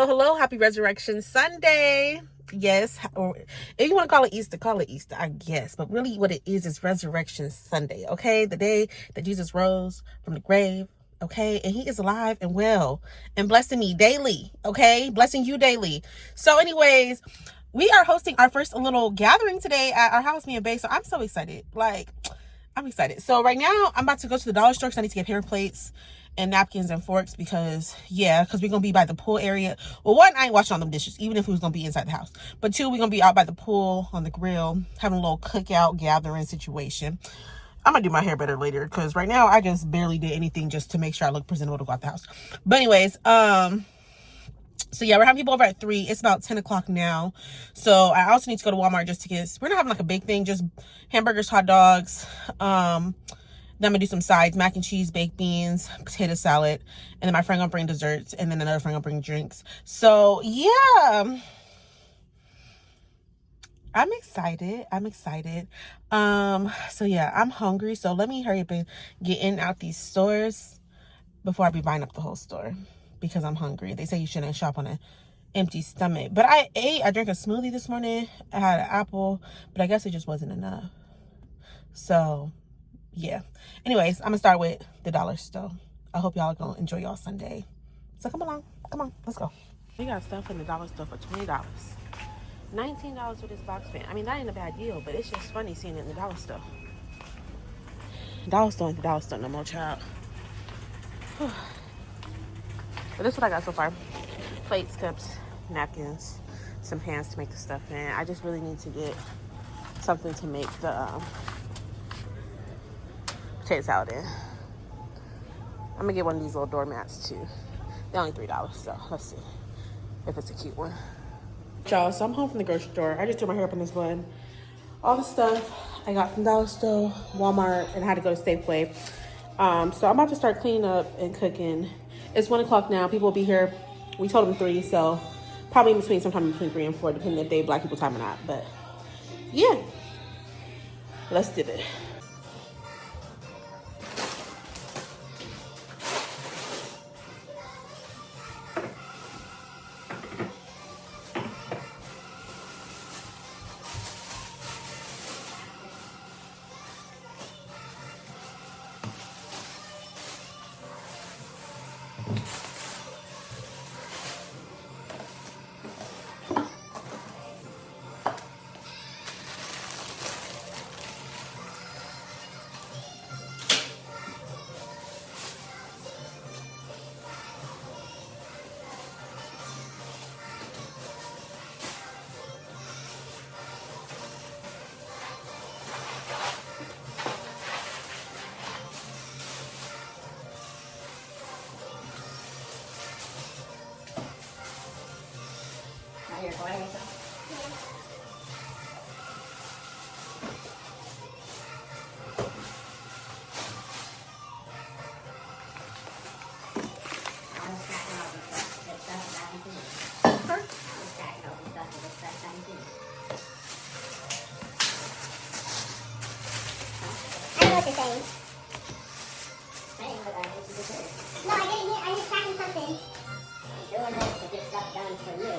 Hello. Happy Resurrection Sunday. Yes, or if you want to call it Easter, I guess. But really what it is Resurrection Sunday, okay? The day that Jesus rose from the grave, okay? And he is alive and well and blessing me daily, okay? Blessing you daily. So anyways, we are hosting our first little gathering today at our house, me and Bae. So I'm so excited. I'm excited. So right now, I'm about to go to the dollar store because I need to get paper plates and napkins and forks because we're going to be by the pool area. Well, one, I ain't washing all them dishes, even if we was going to be inside the house. But two, we're going to be out by the pool on the grill, having a little cookout gathering situation. I'm going to do my hair better later because right now, I just barely did anything just to make sure I look presentable to go out the house. But anyways, so yeah, we're having people over at 3. It's about 10 o'clock now. So I also need to go to Walmart just to get, we're not having like a big thing, just hamburgers, hot dogs. Then I'm gonna do some sides, mac and cheese, baked beans, potato salad. And then my friend gonna bring desserts. And then another friend gonna bring drinks. So yeah, I'm excited. So yeah, I'm hungry. So let me hurry up and get in and out these stores before I be buying up the whole store. Because I'm hungry. They say you shouldn't shop on an empty stomach. But I drank a smoothie this morning. I had an apple, but I guess it just wasn't enough. So, yeah. Anyways, I'm going to start with the dollar store. I hope y'all are going to enjoy y'all Sunday. So come along. Come on. Let's go. We got stuff in the dollar store for $20. $19 for this box fan. I mean, that ain't a bad deal, but it's just funny seeing it in the dollar store. Dollar store ain't the dollar store no more, child. But this is what I got so far. Plates, cups, napkins, some pans to make the stuff in. I just really need to get something to make the potato salad in. I'm gonna get one of these little doormats too. They're only $3, so let's see if it's a cute one. Y'all, so I'm home from the grocery store. I just threw my hair up in this bun. All the stuff I got from Dollar Store, Walmart, and I had to go to Safeway. So I'm about to start cleaning up and cooking. It's 1 o'clock now. People will be here. We told them 3, so probably sometime between 3 and 4, depending if they black people time or not. But yeah, let's do it. You're going yourself? No, I didn't hear. I was tracking something. I'm doing this to get stuff done for you.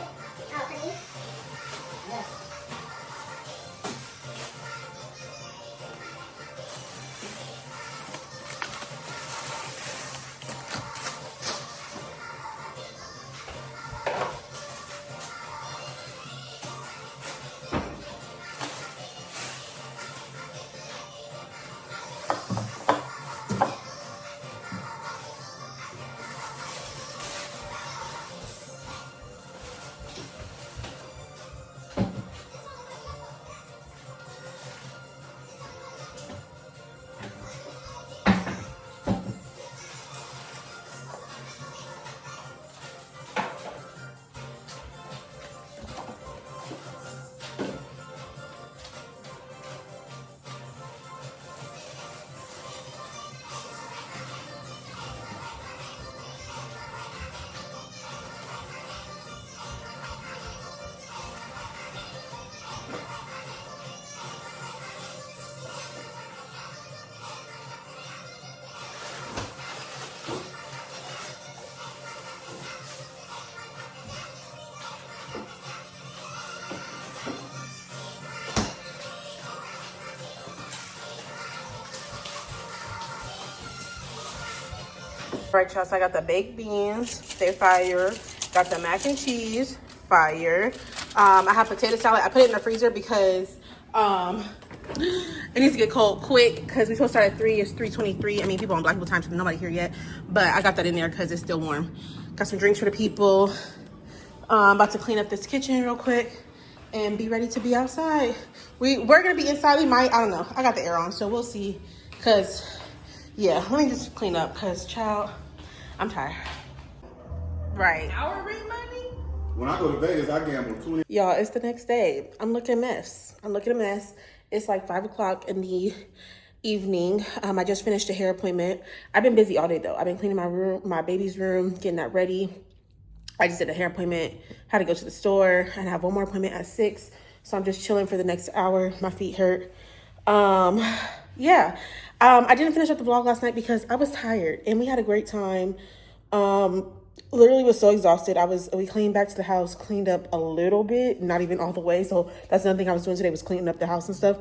Oh, for me? Yes. right, y'all, so I got the baked beans, they're fire. Got the mac and cheese, fire. I have potato salad. I put it in the freezer because it needs to get cold quick because we're supposed to start at 3. It's 3:23. I mean, people on Black people time, so nobody here yet. But I got that in there because it's still warm. Got some drinks for the people. About to clean up this kitchen real quick and be ready to be outside. We're gonna be inside. We might, I don't know. I got the air on, so we'll see. Cause yeah, let me just clean up because child, I'm tired. Right. Our rent money? When I go to Vegas, I gamble 20. Y'all, it's the next day. I'm looking a mess. It's like 5 o'clock in the evening. I just finished a hair appointment. I've been busy all day though. I've been cleaning my room, my baby's room, getting that ready. I just did a hair appointment, had to go to the store, and I have one more appointment at 6. So I'm just chilling for the next hour. My feet hurt. Yeah. I didn't finish up the vlog last night because I was tired and we had a great time. Literally was so exhausted. We cleaned back to the house, cleaned up a little bit, not even all the way. So that's another thing I was doing today was cleaning up the house and stuff.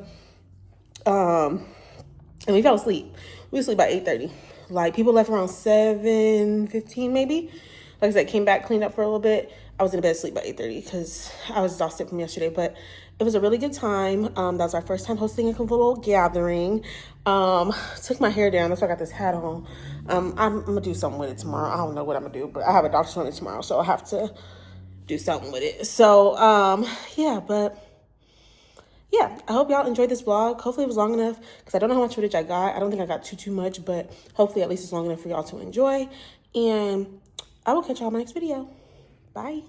And we fell asleep. We sleep by 8:30. Like people left around 7:15 maybe. Like I said, came back, cleaned up for a little bit. I was in bed asleep by 8:30 because I was exhausted from yesterday. But it was a really good time. That was our first time hosting a little gathering. Took my hair down. That's why I got this hat on. I'm gonna do something with it tomorrow. I don't know what I'm gonna do, but I have a doctor's appointment tomorrow, so I have to do something with it. So yeah, but yeah, I hope y'all enjoyed this vlog. Hopefully it was long enough because I don't know how much footage I got. I don't think I got too much, but hopefully at least it's long enough for y'all to enjoy. And I will catch y'all in my next video. Bye.